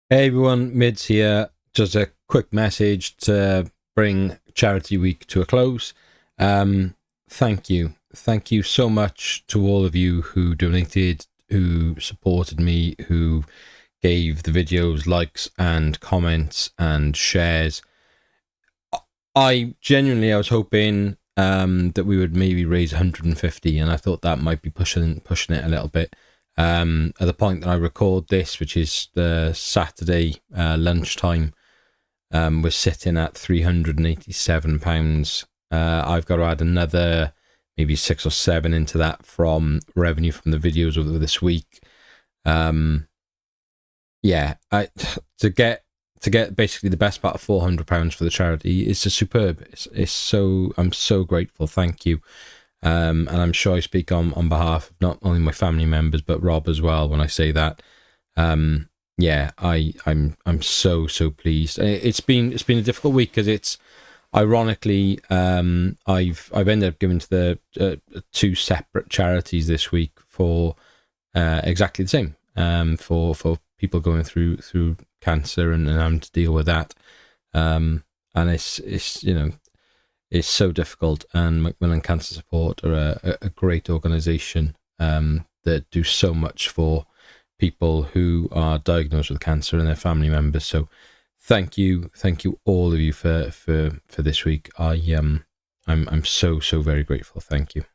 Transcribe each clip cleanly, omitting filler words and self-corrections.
Hey everyone, Mids here. Just a quick message to bring Charity Week to a close. Thank you. Thank you so much to all of you who donated, who supported me, who gave the videos likes and comments and shares. I was hoping that we would maybe raise 150, and I thought that might be pushing it a little bit. At the point that I record this, which is the Saturday lunchtime, we're sitting at £387. I've got to add another maybe 6 or 7 into that from revenue from the videos of this week. To get basically the best part of £400 for the charity is just superb. I'm so grateful. Thank you. And I'm sure I speak on behalf of not only my family members but Rob as well when I say that. I'm so pleased. It's been a difficult week because it's ironically I've ended up giving to the 2 separate charities this week for exactly the same, for people going through cancer and having to deal with that, and it's so difficult. And Macmillan Cancer Support are a great organisation that do so much for people who are diagnosed with cancer and their family members. So thank you all of you for this week. I'm so very grateful. Thank you.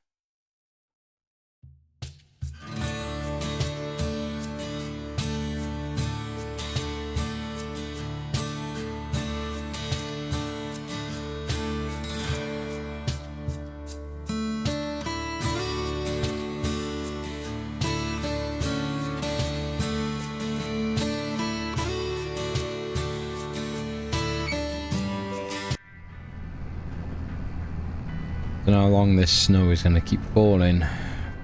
Don't know how long this snow is going to keep falling.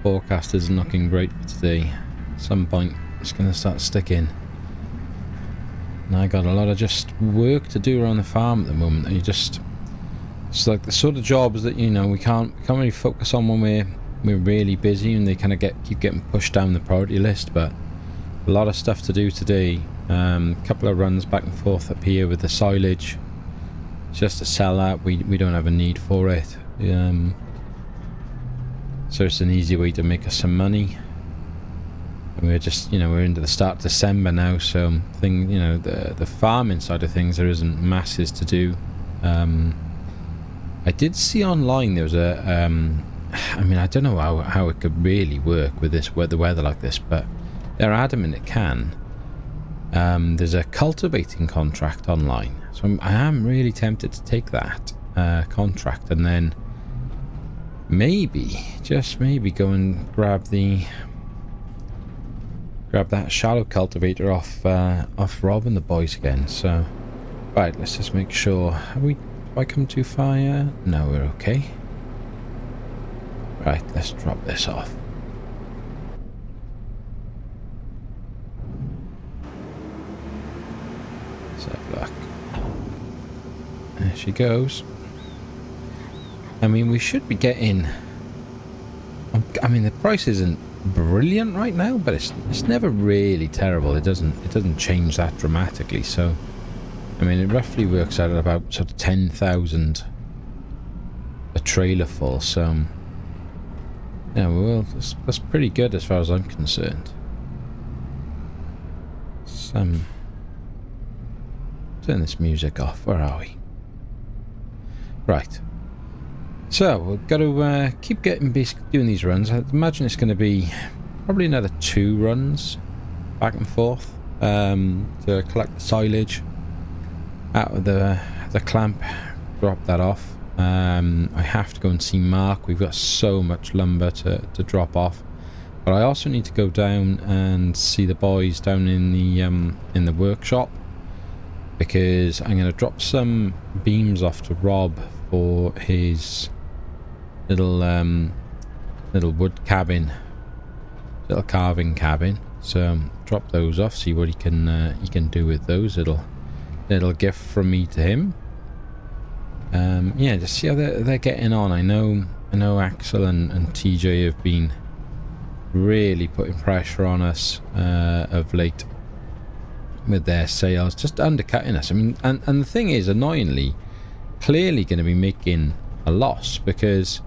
Forecast isn't looking great for today. At some point it's going to start sticking. And I got a lot of just work to do around the farm at the moment. It's like the sort of jobs that we can't really focus on when we're really busy, and they kind of keep getting pushed down the priority list. But a lot of stuff to do today. Couple of runs back and forth up here with the silage, just to sell that. We don't have a need for it. So it's an easy way to make us some money. And we're just, we're into the start of December now, so the farming side of things, there isn't masses to do. I did see online there was I don't know how it could really work with the weather like this, but they're adamant it can. There's a cultivating contract online, so I am really tempted to take that contract and then just maybe go and grab that shallow cultivator off Rob and the boys again. So right, let's just make sure. Have I come too far yet? No, we're okay. Right, let's drop this off. Let's have a look. There she goes. I mean, we should be getting... the price isn't brilliant right now, but it's never really terrible. It doesn't change that dramatically. So, it roughly works out at about sort of 10,000 a trailer full. So, yeah, that's pretty good as far as I'm concerned. Turn this music off. Where are we? Right. So we've got to keep doing these runs. I imagine it's going to be probably another 2 runs back and forth to collect the silage out of the clamp, drop that off. I have to go and see Mark. We've got so much lumber to drop off, but I also need to go down and see the boys down in the workshop, because I'm going to drop some beams off to Rob for his little wood cabin, little carving cabin. So drop those off, see what he can do with those. Little gift from me to him. Just see how they're getting on. I know Axel and TJ have been really putting pressure on us of late with their sales, just undercutting us. I mean, and the thing is, annoyingly, clearly going to be making a loss, because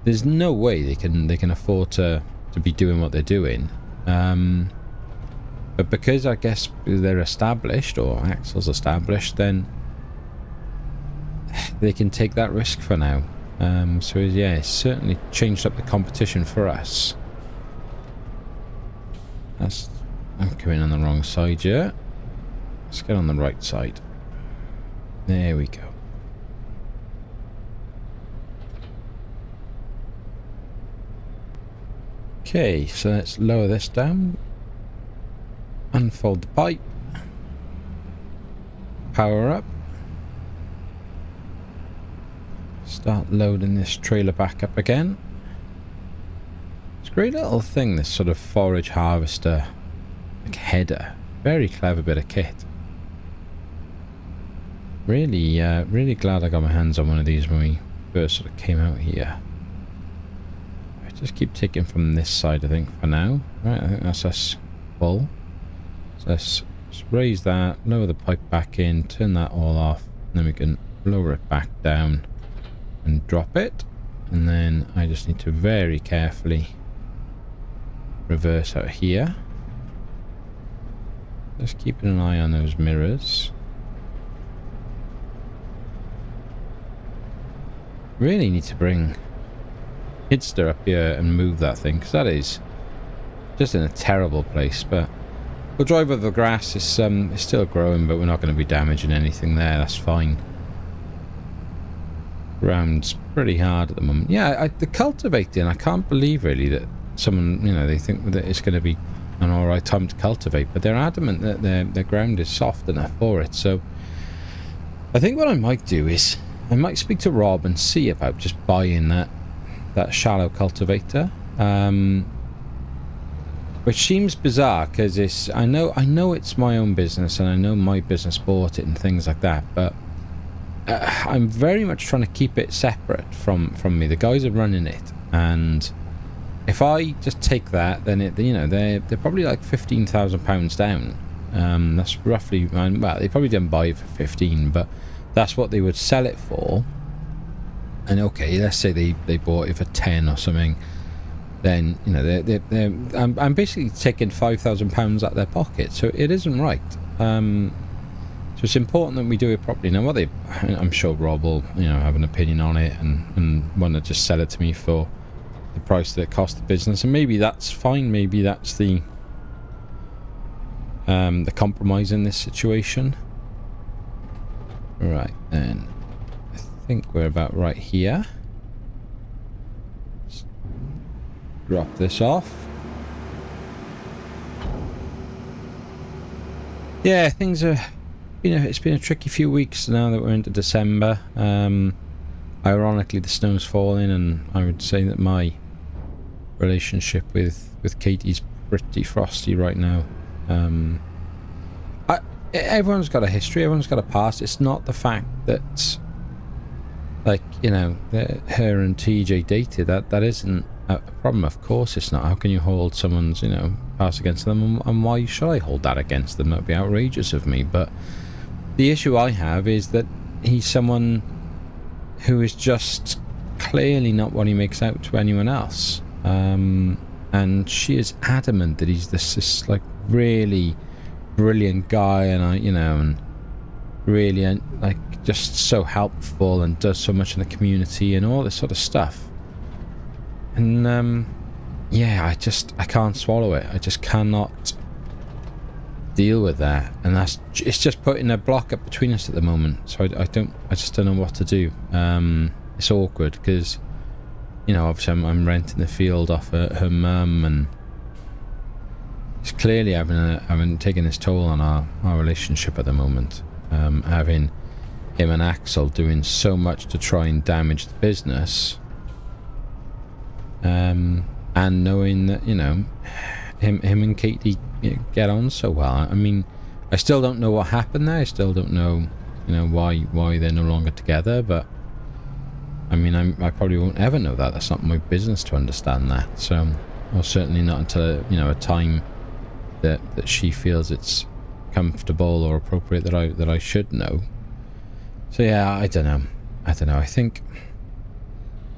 there's no way they can afford to be doing what they're doing. But because I guess they're established, or Axel's established, then they can take that risk for now. So yeah, it's certainly changed up the competition for us. I'm coming on the wrong side here. Let's get on the right side. There we go. Okay, so let's lower this down. Unfold the pipe. Power up. Start loading this trailer back up again. It's a great little thing, this sort of forage harvester, like header. Very clever bit of kit. Really, really glad I got my hands on one of these when we first sort of came out here. I just keep taking from this side, I think, for now. Right, I think that's us full. So let's raise that, lower the pipe back in, turn that all off, and then we can lower it back down and drop it. And then I just need to very carefully reverse out here. Just keeping an eye on those mirrors. Really need to bring Simster up here and move that thing, because that is just in a terrible place. But we'll drive over the grass. It's still growing, but we're not going to be damaging anything there. That's fine. Ground's pretty hard at the moment. Yeah, the cultivating, I can't believe really that someone, you know, they think that it's going to be an alright time to cultivate, but they're adamant that their ground is soft enough for it. So I think what I might do is I might speak to Rob and see about just buying that shallow cultivator, which seems bizarre because it's I know it's my own business and I know my business bought it and things like that, but I'm very much trying to keep it separate from me. The guys are running it, and if I just take that, then they're probably like £15,000 down. That's roughly, well, they probably didn't buy it for 15, but that's what they would sell it for. And okay, let's say they bought it for 10 or something, then I'm basically taking £5,000 out of their pocket, so it isn't right. So it's important that we do it properly. Now, I'm sure Rob will, have an opinion on it and want to just sell it to me for the price that it cost the business, and maybe that's fine. Maybe that's the compromise in this situation. Right then, I think we're about right here. Let's drop this off. Yeah, things are. It's been a tricky few weeks now that we're into December. Ironically, the snow's falling, and I would say that my relationship with Katie's pretty frosty right now. Everyone's got a history, everyone's got a past. It's not the fact that, like, her and TJ dated. That isn't a problem. Of course it's not. How can you hold someone's, past against them? And why should I hold that against them? That would be outrageous of me. But the issue I have is that he's someone who is just clearly not what he makes out to anyone else. And she is adamant that he's this like really brilliant guy, and really like just so helpful and does so much in the community and all this sort of stuff. And yeah, I can't swallow it. I just cannot deal with that, and it's just putting a block up between us at the moment. So I just don't know what to do. It's awkward because obviously I'm renting the field off her mum, and it's clearly having taken its toll on our relationship at the moment. Having him and Axel doing so much to try and damage the business, and knowing that him and Katie get on so well. I mean, I still don't know what happened there. I still don't know why they're no longer together, but I mean, I probably won't ever know that. That's not my business to understand that. So, or certainly not until a time that she feels it's comfortable or appropriate that I should know. So yeah, I don't know. I think,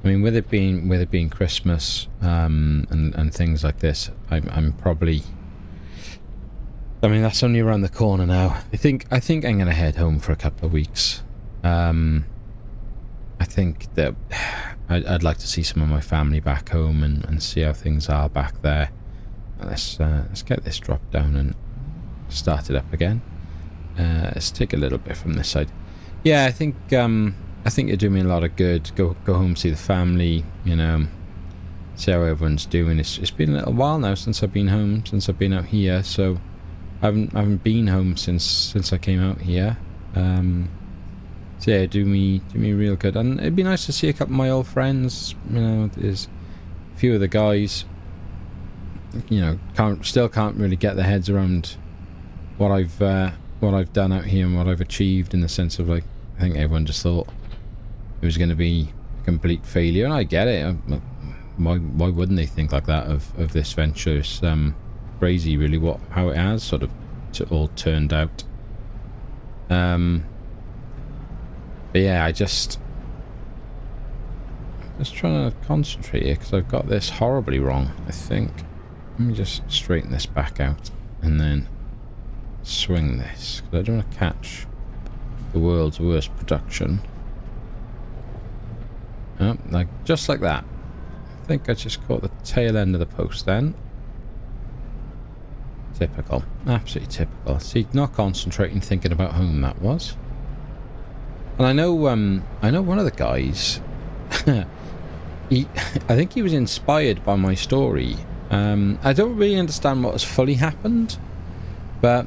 I mean, with it being Christmas and things like this, I'm probably, I mean, that's only around the corner now. I think I'm gonna head home for a couple of weeks. I think that I'd like to see some of my family back home and see how things are back there. Let's get this dropped down and start it up again. Let's take a little bit from this side. Yeah, I think it'd do me a lot of good. Go home, see the family, you know, see how everyone's doing. It's been a little while now since I've been home, since I've been out here. So I haven't been home since I came out here. So yeah, do me real good, and it'd be nice to see a couple of my old friends. You know, there's a few of the guys, you know, can't really get their heads around what I've done out here and what I've achieved, in the sense of, like, I think everyone just thought it was going to be a complete failure, and I get it. Why wouldn't they think like that of this venture? It's crazy, really, how it has sort of all turned out. But yeah, just trying to concentrate here because I've got this horribly wrong, I think. Let me just straighten this back out and then swing this, because I don't want to catch the world's worst production. Oh, just like that. I think I just caught the tail end of the post then. Typical. Absolutely typical. See, not concentrating, thinking about home, that was. And I know one of the guys, I think he was inspired by my story. I don't really understand what has fully happened, but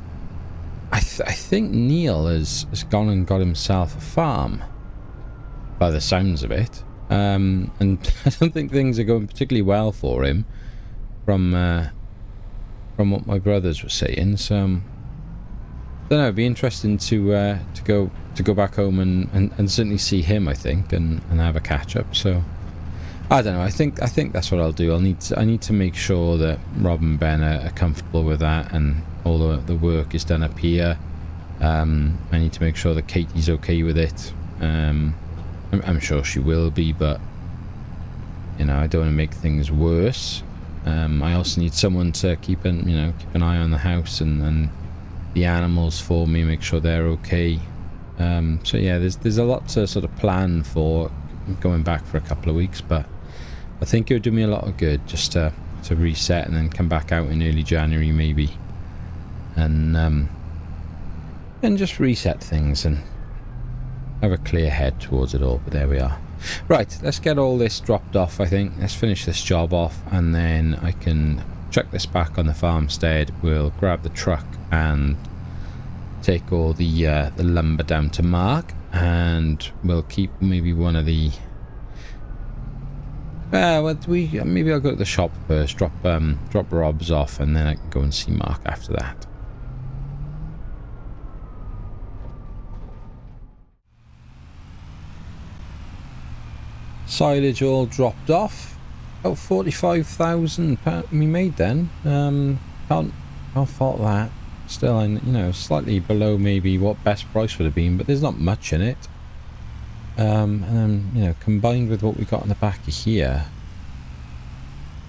I think Neil has gone and got himself a farm, by the sounds of it. And I don't think things are going particularly well for him, from what my brothers were saying. So, I don't know. It'd be interesting to go back home and certainly see him, I think, and have a catch up. So I don't know. I think that's what I'll do. I need to make sure that Rob and Ben are comfortable with that, and all the work is done up here. I need to make sure that Katie's okay with it. I'm sure she will be, but you know, I don't want to make things worse. I also need someone to keep an eye on the house and the animals for me, make sure they're okay. So yeah, there's a lot to sort of plan for going back for a couple of weeks, but I think it would do me a lot of good just to reset and then come back out in early January maybe, and just reset things and have a clear head towards it all. But there we are. Right, let's get all this dropped off. I think let's finish this job off, and then I can chuck this back on the farmstead. We'll grab the truck and take all the lumber down to Mark, and we'll keep maybe one of the maybe I'll go to the shop first, drop Rob's off, and then I can go and see Mark after that. Silage all dropped off. About 45,000 we made then. Can't fault that. Still, you know, slightly below maybe what best price would have been, but there's not much in it. And then, you know, combined with what we got in the back of here,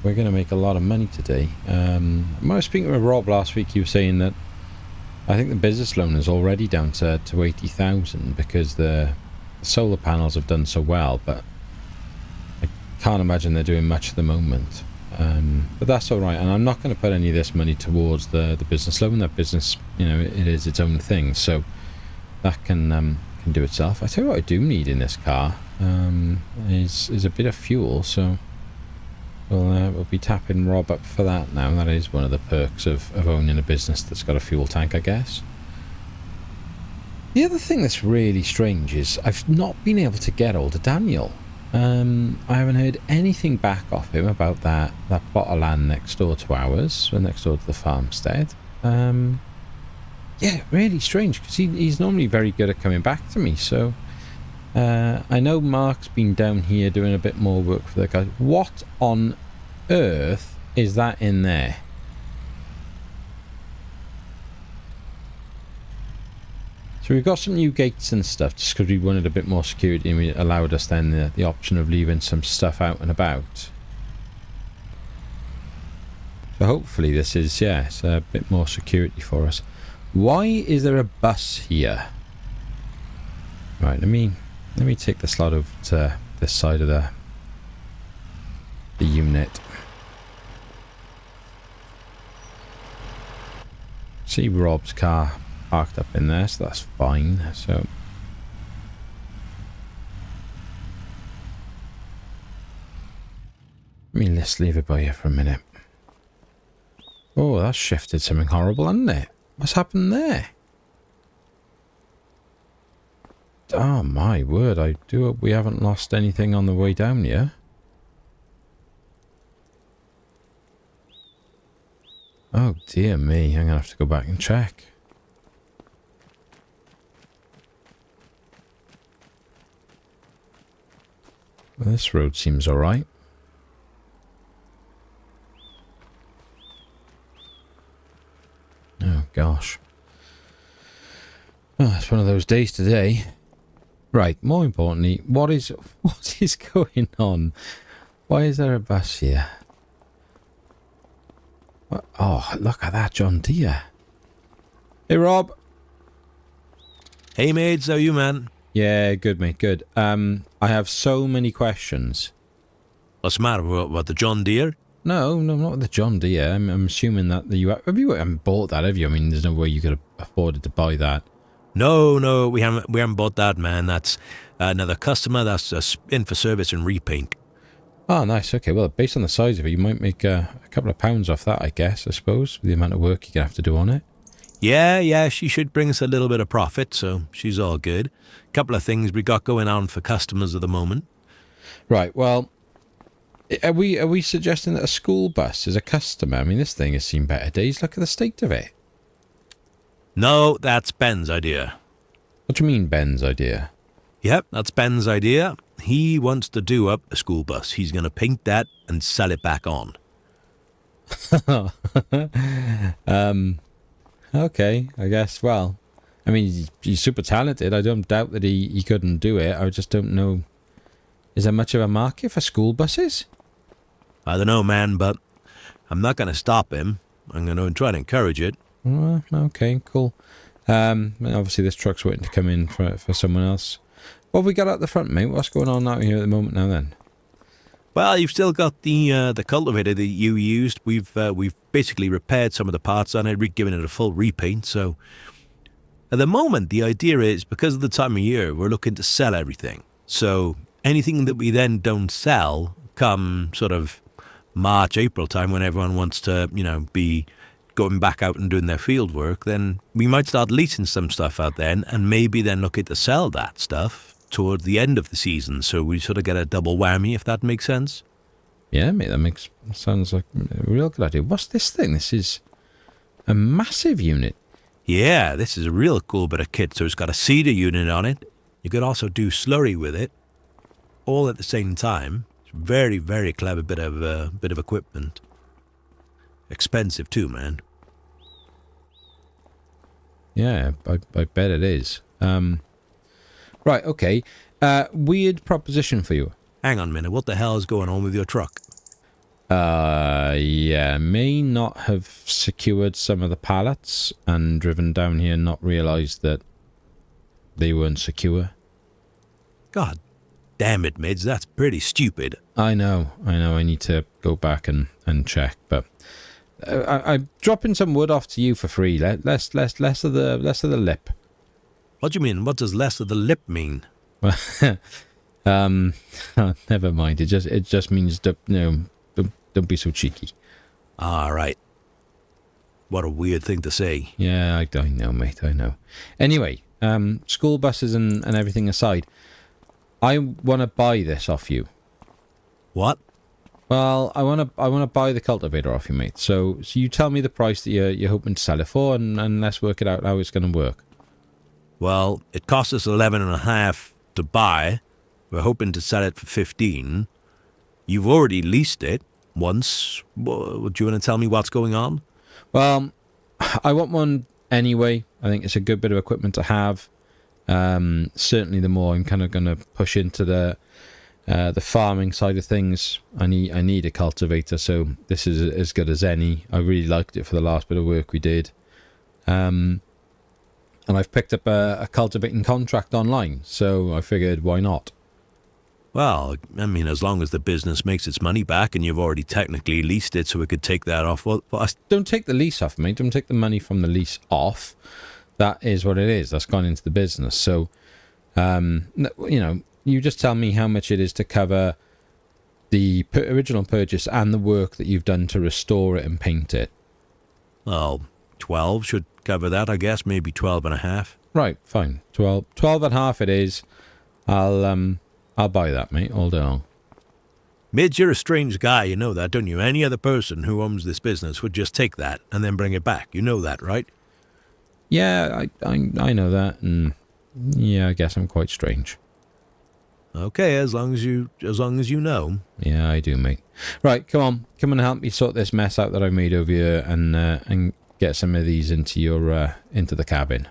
we're going to make a lot of money today. When I was speaking with Rob last week, he was saying that I think the business loan is already down to 80,000 because the solar panels have done so well, but I can't imagine they're doing much at the moment. But that's all right, and I'm not going to put any of this money towards the business loan. That business, you know, it is its own thing, so that can do itself. I tell you what I do need in this car is a bit of fuel, so we'll be tapping Rob up for that now. That is one of the perks of owning a business that's got a fuel tank, I guess. The other thing that's really strange is I've not been able to get hold of Daniel. I haven't heard anything back off him about that plot of land next door to ours, or next door to the farmstead. Yeah, really strange, because he's normally very good at coming back to me. So I know Mark's been down here doing a bit more work for the guys. What on earth is that in there? So we've got some new gates and stuff just because we wanted a bit more security, and it allowed us then the option of leaving some stuff out and about. So hopefully this is, yeah, it's a bit more security for us. Why is there a bus here? Right, let me take the slot over to this side of the unit. See Rob's car parked up in there, so that's fine. So let's leave it by here for a minute. Oh, that's shifted something horrible, hasn't it? What's happened there? Oh my word, I do hope we haven't lost anything on the way down here. Oh dear me, I'm gonna have to go back and check. Well, this road seems alright. Oh gosh. Oh, it's one of those days today. Right, more importantly, what is going on? Why is there a bus here? What? Oh, look at that John Deere. Hey Rob. Hey mates, how you, man? Yeah, good mate, good. I have so many questions. What's the matter? What, the John Deere? No, not the John Deere. I'm assuming that you haven't bought that, have you? I mean, there's no way you could have afforded to buy that. No, we haven't bought that, man. That's another customer that's in for service and repaint. Oh, nice. Okay, well, based on the size of it, you might make a couple of pounds off that, I guess, I suppose, with the amount of work you're going to have to do on it. Yeah, she should bring us a little bit of profit, so she's all good. Couple of things we got going on for customers at the moment. Right, well, are we suggesting that a school bus is a customer? I mean, this thing has seen better days. Look at the state of it. No, that's Ben's idea. What do you mean, Ben's idea? Yep, that's Ben's idea. He wants to do up a school bus. He's going to paint that and sell it back on. Okay, I guess. Well, I mean, he's super talented. I don't doubt that he couldn't do it. I just don't know. Is there much of a market for school buses? I don't know, man, but I'm not going to stop him. I'm going to try to encourage it. Okay, cool. Obviously this truck's waiting to come in for someone else. What have we got at the front, mate? What's going on out here at the moment now then? Well, you've still got the cultivator that you used. We've basically repaired some of the parts on it, given it a full repaint. So at the moment, the idea is, because of the time of year, we're looking to sell everything. So anything that we then don't sell come sort of March, April time, when everyone wants to, be going back out and doing their field work, then we might start leasing some stuff out then, and maybe then looking to sell that stuff toward the end of the season, so we sort of get a double whammy, if that makes sense. Yeah, mate, that sounds like a real good idea. What's this thing? This is a massive unit. Yeah, this is a real cool bit of kit. So it's got a cedar unit on it. You could also do slurry with it, all at the same time. It's very, very clever bit of equipment. Expensive too, man. Yeah, I bet it is. Right, okay. Weird proposition for you. Hang on a minute, what the hell is going on with your truck? Yeah, may not have secured some of the pallets and driven down here and not realised that they weren't secure. God damn it, Mids, that's pretty stupid. I know, I need to go back and check, but I'm dropping some wood off to you for free. Less of the lip. What do you mean? What does less of the lip mean? Never mind. It just means that, don't be so cheeky. All right. What a weird thing to say. Yeah, I know, mate. I know. Anyway, school buses and everything aside, I want to buy this off you. What? Well, I want to buy the cultivator off you, mate. So you tell me the price that you're hoping to sell it for, and let's work it out how it's going to work. Well, it cost us 11.5 to buy. We're hoping to sell it for 15. You've already leased it once. Do you want to tell me what's going on? Well, I want one anyway. I think it's a good bit of equipment to have. Certainly, the more I'm kind of going to push into the farming side of things, I need a cultivator. So this is as good as any. I really liked it for the last bit of work we did, and I've picked up a cultivating contract online. So I figured, why not? Well, I mean, as long as the business makes its money back and you've already technically leased it, so we could take that off. Well, don't take the lease off, mate. Don't take the money from the lease off. That is what it is. That's gone into the business. So, you just tell me how much it is to cover the original purchase and the work that you've done to restore it and paint it. Well, 12 should cover that, I guess. Maybe 12 and a half. Right, fine. 12 and a half it is. I'll buy that, mate, all day long. Midge, you're a strange guy, you know that, don't you? Any other person who owns this business would just take that and then bring it back. You know that, right? Yeah, I know that, and yeah, I guess I'm quite strange. Okay, as long as you know. Yeah, I do, mate. Right, come and help me sort this mess out that I made over here, and get some of these into your into the cabin.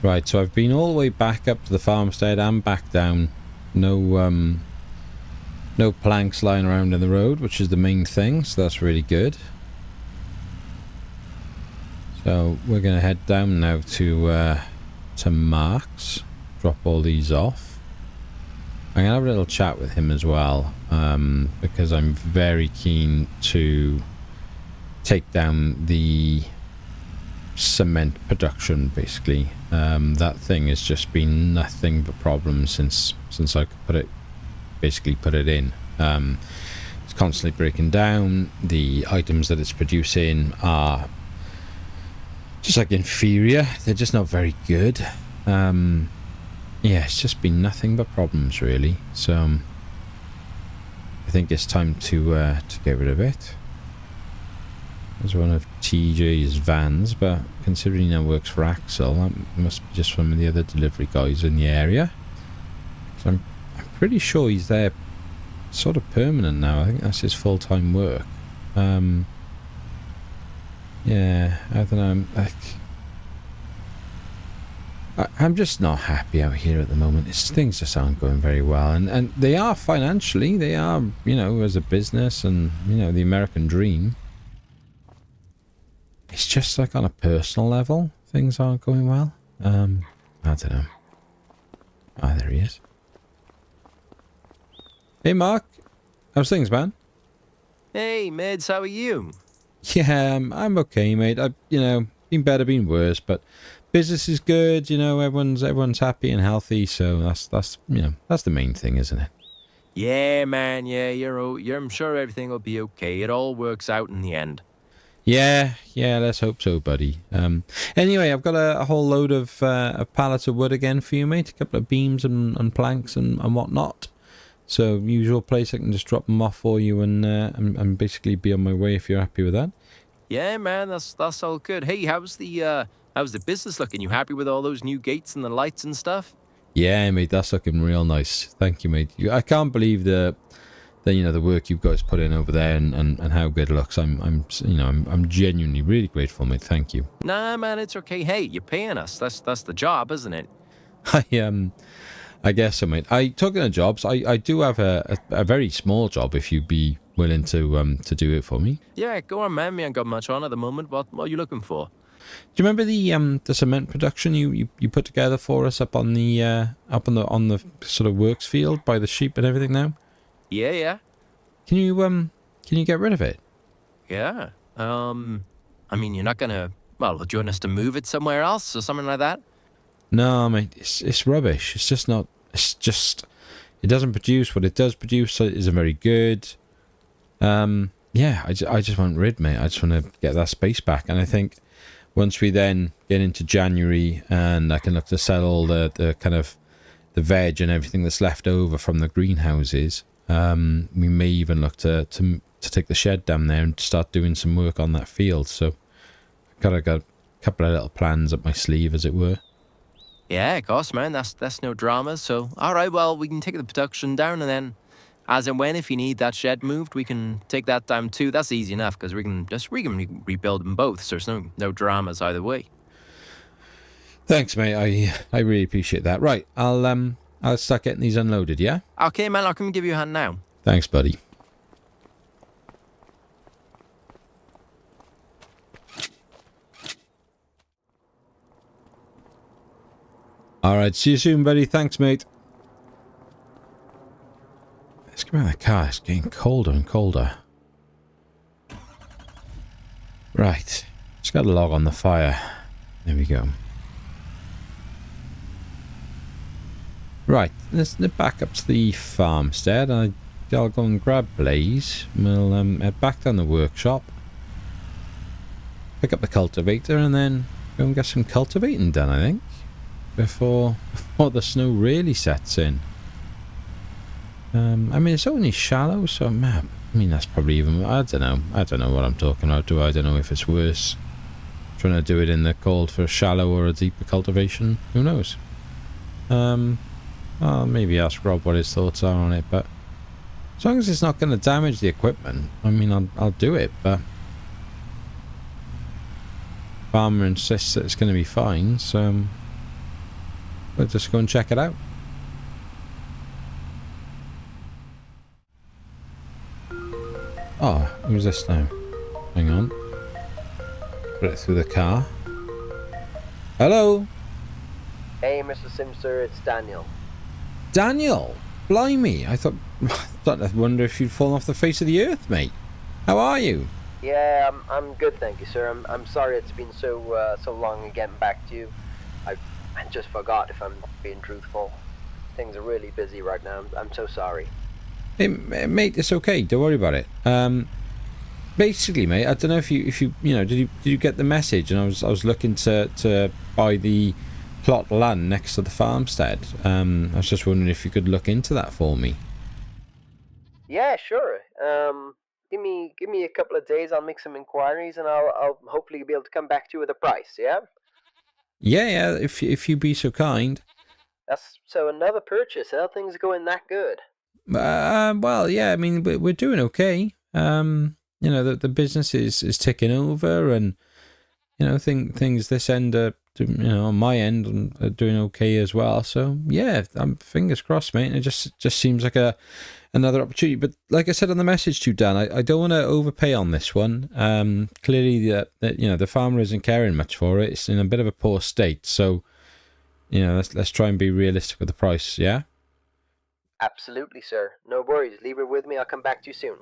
Right, so I've been all the way back up to the farmstead and back down. No planks lying around in the road, which is the main thing, so that's really good. So we're going to head down now to Mark's, drop all these off. I'm going to have a little chat with him as well, because I'm very keen to take down the cement production, basically. That thing has just been nothing but problems since I could put it in. It's constantly breaking down. The items that it's producing are just like inferior. They're just not very good. Yeah, it's just been nothing but problems, really. So I think it's time to get rid of it. There's one of TJ's vans, but considering he now works for Axel, that must be just from the other delivery guys in the area. So I'm pretty sure he's there sort of permanent now. I think that's his full-time work. Yeah, I don't know. I'm just not happy out here at the moment. Things just aren't going very well. And they are financially. They are, as a business and, the American dream. It's just like on a personal level, things aren't going well. I don't know. Ah, there he is. Hey, Mark. How's things, man? Hey, Mids, how are you? Yeah, I'm okay, mate. I've, been better, been worse, but business is good. Everyone's happy and healthy, so that's the main thing, isn't it? Yeah, man. Yeah, I'm sure everything will be okay. It all works out in the end. Yeah, let's hope so, buddy. Anyway, I've got a whole load of pallets of wood again for you, mate. A couple of beams and planks and whatnot. So, usual place, I can just drop them off for you and basically be on my way if you're happy with that. Yeah, man, that's all good. Hey, how's the business looking? You happy with all those new gates and the lights and stuff? Yeah, mate, that's looking real nice. Thank you, mate. I can't believe the work you guys put in over there and how good it looks. I'm genuinely really grateful, mate. Thank you. Nah, man, it's okay. Hey, you're paying us. That's the job, isn't it? I guess so, mate. Talking of jobs, I do have a very small job if you'd be willing to do it for me. Yeah, go on, man. Me ain't got much on at the moment. What are you looking for? Do you remember the cement production you put together for us up on the sort of works field by the sheep and everything now? Yeah. Can you get rid of it? Yeah. I mean, you're not gonna. Well, do you want us to move it somewhere else or something like that? No, mate. It's rubbish. It's just not. It's just. It doesn't produce what it does produce. So it isn't very good. Yeah. I just want rid, mate. I just want to get that space back. And I think once we then get into January and I can look to sell all the kind of the veg and everything that's left over from the greenhouses. We may even look to take the shed down there and start doing some work on that field. So I've got a couple of little plans up my sleeve, as it were. Yeah, of course, man. That's no drama. So, all right, well, we can take the production down and then As and when, if you need that shed moved, we can take that down too. That's easy enough because we can rebuild them both. So there's no dramas either way. Thanks, mate. I really appreciate that. Right, I'll start getting these unloaded. Yeah. Okay, man. I'll come and give you a hand now. Thanks, buddy. All right. See you soon, buddy. Thanks, mate. Let's get out of the car. It's getting colder and colder. Right. Just got a log on the fire. There we go. Right. Let's nip back up to the farmstead. I'll go and grab Blaze. We'll head back down the workshop. Pick up the cultivator and then go and get some cultivating done, I think. Before the snow really sets in. I mean, it's only shallow, so man, I mean, that's probably even... I don't know what I'm talking about, do I? I don't know if it's worse trying to do it in the cold for shallow or a deeper cultivation. Who knows? I'll maybe ask Rob what his thoughts are on it, but as long as it's not going to damage the equipment, I mean, I'll do it, but farmer insists that it's going to be fine, so we'll just go and check it out. Oh, who's this now? Hang on. Put it through the car. Hello? Hey, Mr. Simster, it's Daniel. Daniel? Blimey, I wonder if you'd fallen off the face of the earth, mate. How are you? Yeah, I'm good, thank you, sir. I'm sorry it's been so long in getting back to you. I just forgot, if I'm being truthful. Things are really busy right now. I'm so sorry. Hey, mate, it's okay. Don't worry about it. Basically, mate, I don't know if you did you get the message? And I was looking to buy the plot of land next to the farmstead. I was just wondering if you could look into that for me. Yeah, sure. Give me a couple of days. I'll make some inquiries, and I'll hopefully be able to come back to you with a price. Yeah. Yeah. If you be so kind. That's so another purchase. How things going that good? Well, yeah. I mean, we're doing okay. The business is ticking over, and things this end are, on my end are doing okay as well. So yeah, I'm fingers crossed, mate. And it just seems like another opportunity. But like I said on the message to you, Dan, I don't want to overpay on this one. Clearly, the farmer isn't caring much for it. It's in a bit of a poor state. So let's try and be realistic with the price. Yeah. Absolutely, sir. No worries. Leave it with me. I'll come back to you soon.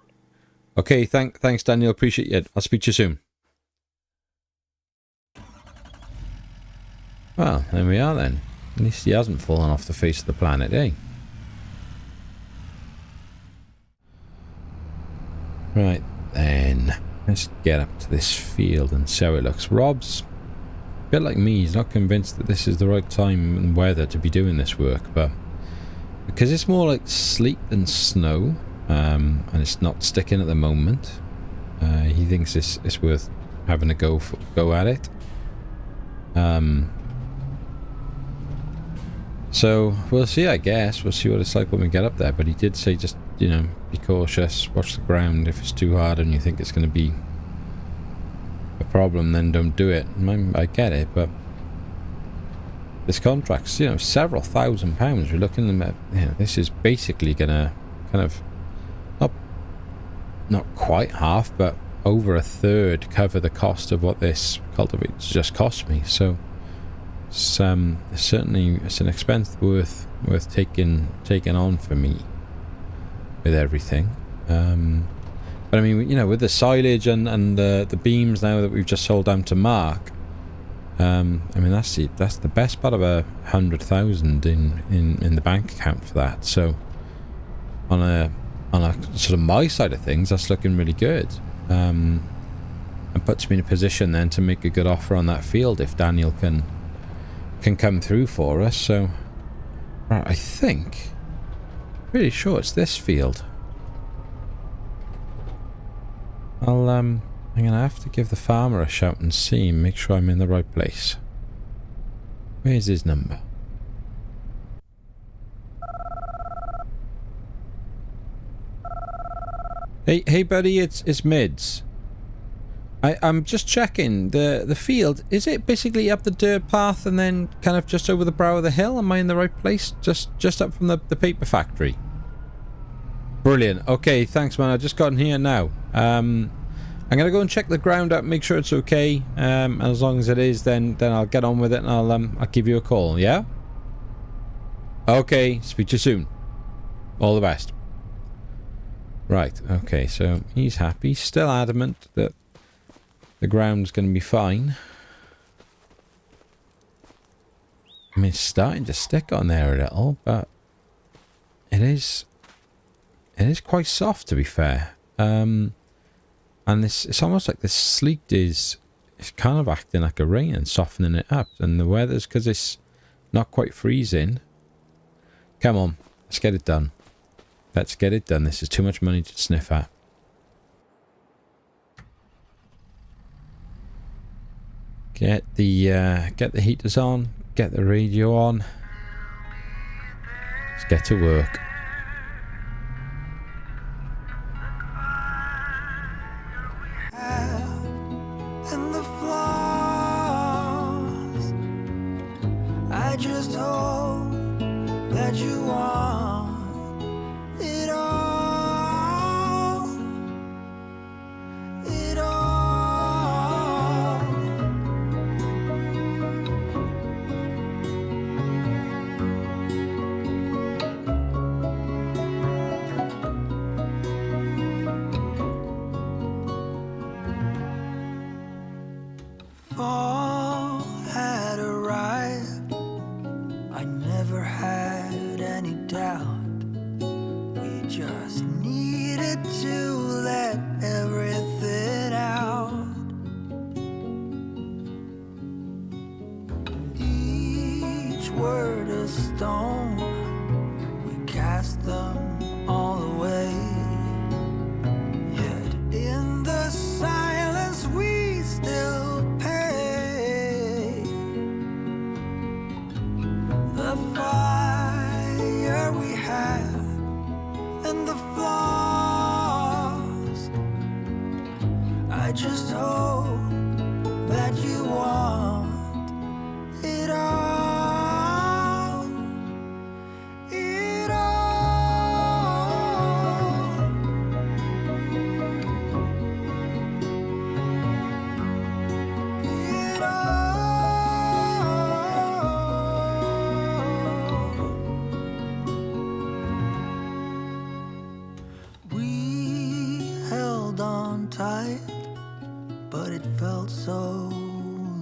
Okay, thanks, Daniel. Appreciate it. I'll speak to you soon. Well, there we are then. At least he hasn't fallen off the face of the planet, eh? Right, then. Let's get up to this field and see how it looks. Rob's a bit like me. He's not convinced that this is the right time and weather to be doing this work, but because it's more like sleet than snow, and it's not sticking at the moment, he thinks it's worth having a go at it. So we'll see, I guess. We'll see what it's like when we get up there. But he did say just, be cautious, watch the ground. If it's too hard and you think it's going to be a problem, then don't do it. I get it, but this contract's, several £1,000s. We're looking at, this is basically going to kind of, not quite half, but over a third cover the cost of what this cultivator's just cost me. So certainly it's an expense worth taking on for me with everything. But I mean, with the silage and the beams now that we've just sold down to Mark, I mean that's the best part of 100,000 in the bank account for that. So on a sort of my side of things, that's looking really good. And puts me in a position then to make a good offer on that field if Daniel can come through for us. So right, I think pretty sure it's this field. I'm gonna have to give the farmer a shout and see, make sure I'm in the right place. Where's his number? Hey, buddy, it's Mids. I'm just checking the field. Is it basically up the dirt path and then kind of just over the brow of the hill? Am I in the right place? Just up from the paper factory. Brilliant. Okay, thanks, man. I just got in here now. I'm gonna go and check the ground out, make sure it's okay. And as long as it is, then I'll get on with it and I'll give you a call. Yeah. Okay. Speak to you soon. All the best. Right. Okay. So he's happy. Still adamant that the ground's going to be fine. I mean, it's starting to stick on there a little, but it is quite soft, to be fair. And it's almost like the sleet is kind of acting like a rain and softening it up. And the weather's because it's not quite freezing. Come on, let's get it done. Let's get it done. This is too much money to sniff at. Get the heaters on, get the radio on. Let's get to work. And the flaws, I just hope that you want it all, it all. Fall had arrived. I never had any doubt. We just needed to let everything out. Each word a stone, we cast them all away. Yet in the silence we still pay. The fire we had and the flaws, I just hope that you want it all, it all. It all. We held on tight, but it felt so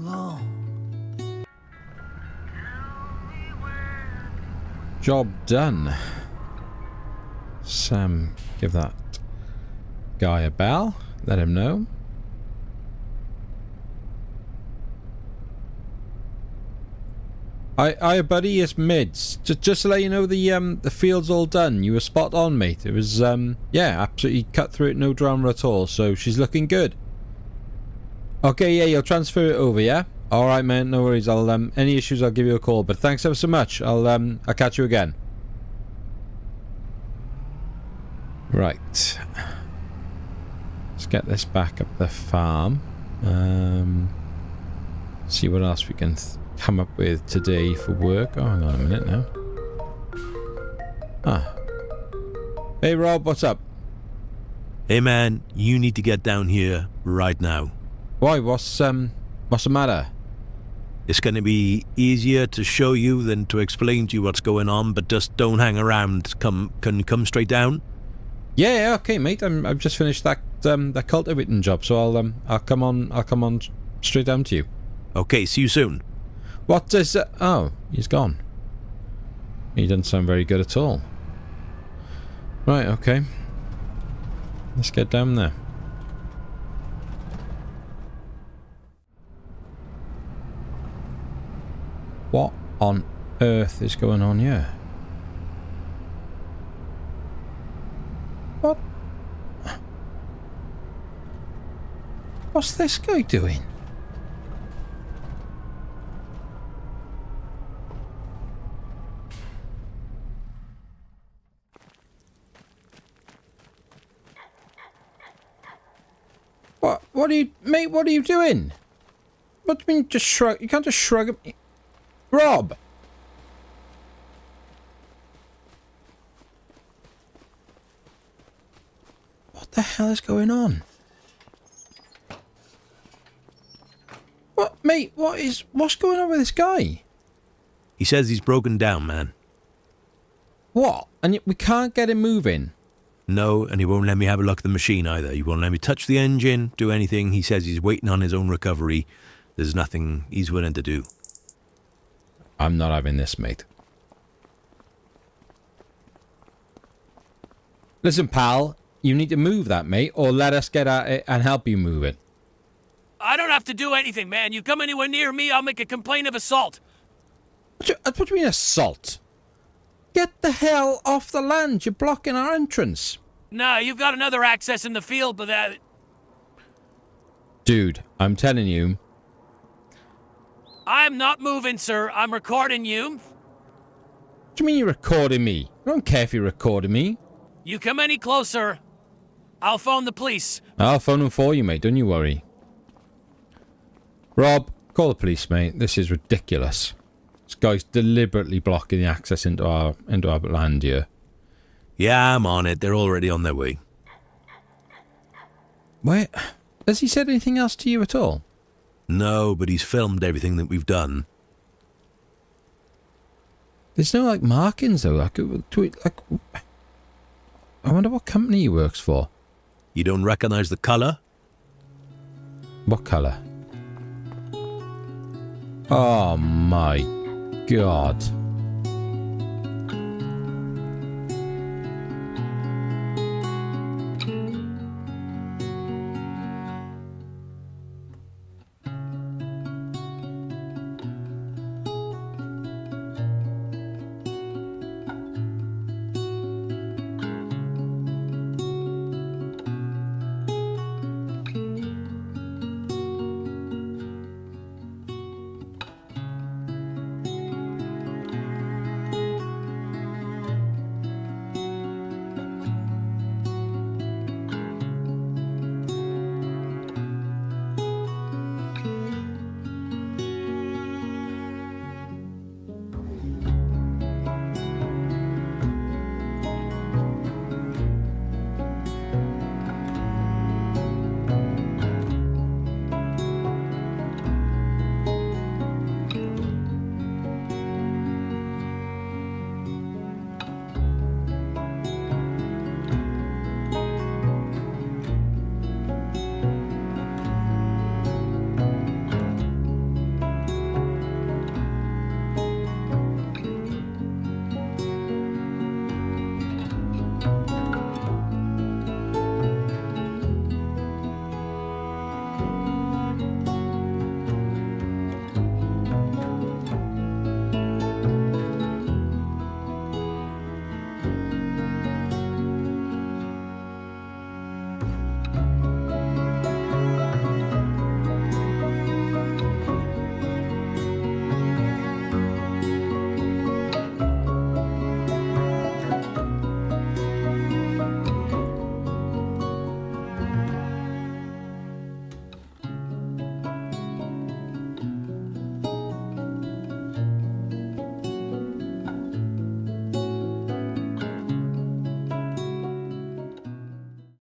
long. Job done. Sam, give that guy a bell. Let him know. Hi, buddy. It's Mids. Just to let you know, the field's all done. You were spot on, mate. It was yeah, absolutely cut through it, no drama at all. So she's looking good. Okay, yeah, you'll transfer it over, yeah. All right, man. No worries. I'll any issues, I'll give you a call. But thanks ever so much. I'll catch you again. Right. Let's get this back up the farm. See what else we can come up with today for work. Oh, hang on a minute now. Ah. Hey, Rob, what's up? Hey man, you need to get down here right now. Why? What's the matter? It's going to be easier to show you than to explain to you what's going on, but just don't hang around. Can you come straight down? Yeah, okay, mate. I've just finished that cultivating job, so I'll come on straight down to you. Okay, see you soon. What is it? Oh, he's gone. He doesn't sound very good at all. Right, okay. Let's get down there. What on earth is going on here? What? What's this guy doing? What are you, mate? What are you doing? What do you mean? Just shrug? You can't just shrug at me, Rob. What the hell is going on? What, mate? What's going on with this guy? He says he's broken down, man. What? And yet we can't get him moving. No, and he won't let me have a look at the machine either. He won't let me touch the engine, do anything. He says he's waiting on his own recovery. There's nothing he's willing to do. I'm not having this, mate. Listen, pal, you need to move that, mate, or let us get at it and help you move it. I don't have to do anything, man. You come anywhere near me, I'll make a complaint of assault. What do you mean assault? Get the hell off the land. You're blocking our entrance. Nah, you've got another access in the field, but that... Dude, I'm telling you. I'm not moving, sir. I'm recording you. What do you mean you're recording me? I don't care if you're recording me. You come any closer, I'll phone the police. I'll phone them for you, mate. Don't you worry. Rob, call the police, mate. This is ridiculous. This guy's deliberately blocking the access into our land here. Yeah, I'm on it. They're already on their way. Wait, has he said anything else to you at all? No, but he's filmed everything that we've done. There's no, like, markings, though. Like, I wonder what company he works for. You don't recognise the colour? What colour? Oh, my God.